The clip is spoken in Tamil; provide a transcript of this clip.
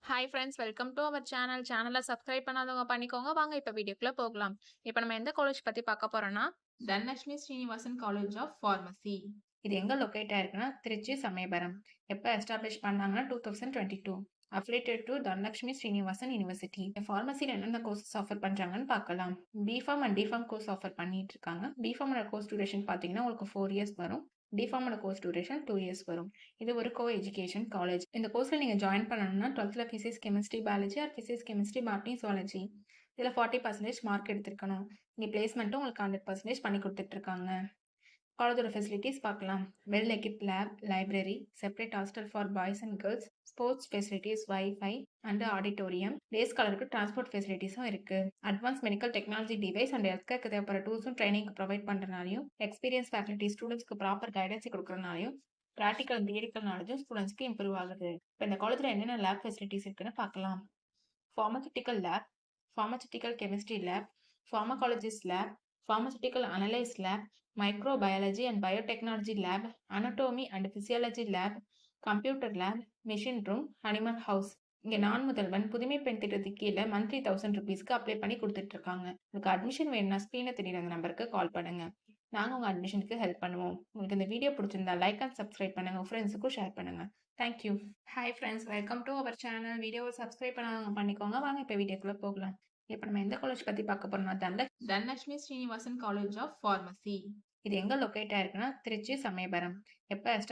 Hi friends, welcome to our channel. சேனலை சப்ஸ்கிரைப் பண்ணாதவங்க பண்ணிக்கோங்க. வாங்க இப்போ வீடியோக்குள்ள போகலாம். இப்போ நம்ம எந்த காலேஜ் பத்தி பார்க்க போறோம்னா, Dhanalakshmi Srinivasan college of pharmacy. இது எங்க லொக்கேட் ஆயிருக்குன்னா திருச்சி சமயபுரம். எப்போ எஸ்டாப்ளிஷ் பண்ணாங்கன்னா 2022. Affiliated to Dhanalakshmi Srinivasan university. ஃபார்மசியில் என்னென்ன கோர்சஸ் ஆஃபர் பண்றாங்கன்னு பார்க்கலாம். B Pharm and D Pharm course offer பண்ணிட்டு இருக்காங்க. பிஃபார்மோட கோர்ஸ் டியூரேஷன் பார்த்தீங்கன்னா உங்களுக்கு 4 இயர்ஸ் வரும். டிஃபார்மோட கோர்ஸ் டியூரேஷன் 2 இயர்ஸ் வரும். இது ஒரு கோ எஜுகேஷன் காலேஜ். இந்த கோர்ஸில் நீங்கள் ஜாயின் பண்ணணும்னா 12th physics chemistry biology R physics chemistry botany zoology இதில் 40% மார்க் எடுத்திருக்கணும். இங்கே பிளேஸ்மெண்ட்டும் உங்களுக்கு 100% பண்ணி கொடுத்துட்ருக்காங்க. காலேஜோட ஃபெசிலிட்டிஸ் பார்க்கலாம். Well equipped lab, library, separate hostel for boys and girls, sports facilities, wifi and auditorium, day ஸ்காலருக்கு டிரான்ஸ்போர்ட் ஃபெசிலிட்டிஸும் இருக்கு. Advance medical technology device and ஹெல்த்கேருக்கு தேவைப்படுற டூல்ஸும் ட்ரைனிங் ப்ரொவைட் பண்ணுறனாலையும், எக்ஸ்பீரியன்ஸ் ஃபேக்கல்ட்டி ஸ்டூடெண்ட்ஸ்க்கு ப்ராப்பர் கைடன்ஸ் கொடுக்குறனாலையும் ப்ராக்டிக்கல் தியரிக்கல் நாலேஜும் ஸ்டூடெண்ட்ஸ்க்கு இம்ப்ரூவ் ஆகுது. இப்போ இந்த காலேஜில் என்னென்ன லேப் ஃபெசிலிட்டிஸ் இருக்குன்னு பார்க்கலாம். Pharmaceutical lab, pharmaceutical chemistry lab, pharmacologist lab, pharmaceutical analysis lab, microbiology and biotechnology lab, anatomy and physiology lab, computer lab, machine room, animal house. இங்கே நான் முதல்வன் புதுமை பெண் திட்டத்துக்கு கீழே மந்த்லி 1000 ருபீஸ்க்கு அப்ளை பண்ணி கொடுத்துட்டு இருக்காங்க. உங்களுக்கு அட்மிஷன் வேணும்னா ஸ்க்ரீனை தெரியுற அந்த நம்பருக்கு கால் பண்ணுங்க. நாங்கள் உங்கள் அட்மிஷனுக்கு ஹெல்ப் பண்ணுவோம். உங்களுக்கு இந்த வீடியோ பிடிச்சிருந்தா லைக் அண்ட் சப்ஸ்கிரைப் பண்ணுங்க, உங்கள் ஃப்ரெண்ட்ஸுக்கும் ஷேர் பண்ணுங்க. Thank you. Hi friends, welcome to our channel. வீடியோவை சப்ஸ்கிரைப் பண்ணாதவங்க பண்ணிக்கோங்க. வாங்க இப்போ வீடியோக்குள்ளே போகலாம். இப்போ நம்ம எந்த காலேஜ் பற்றி பார்க்க போறோம்னா Dhanalakshmi Srinivasan college of pharmacy. இது எங்க லொக்கேட் ஆயிருக்குன்னா திருச்சி சமயபுரம். எப்போ எஸ்டாப்ளிஷ்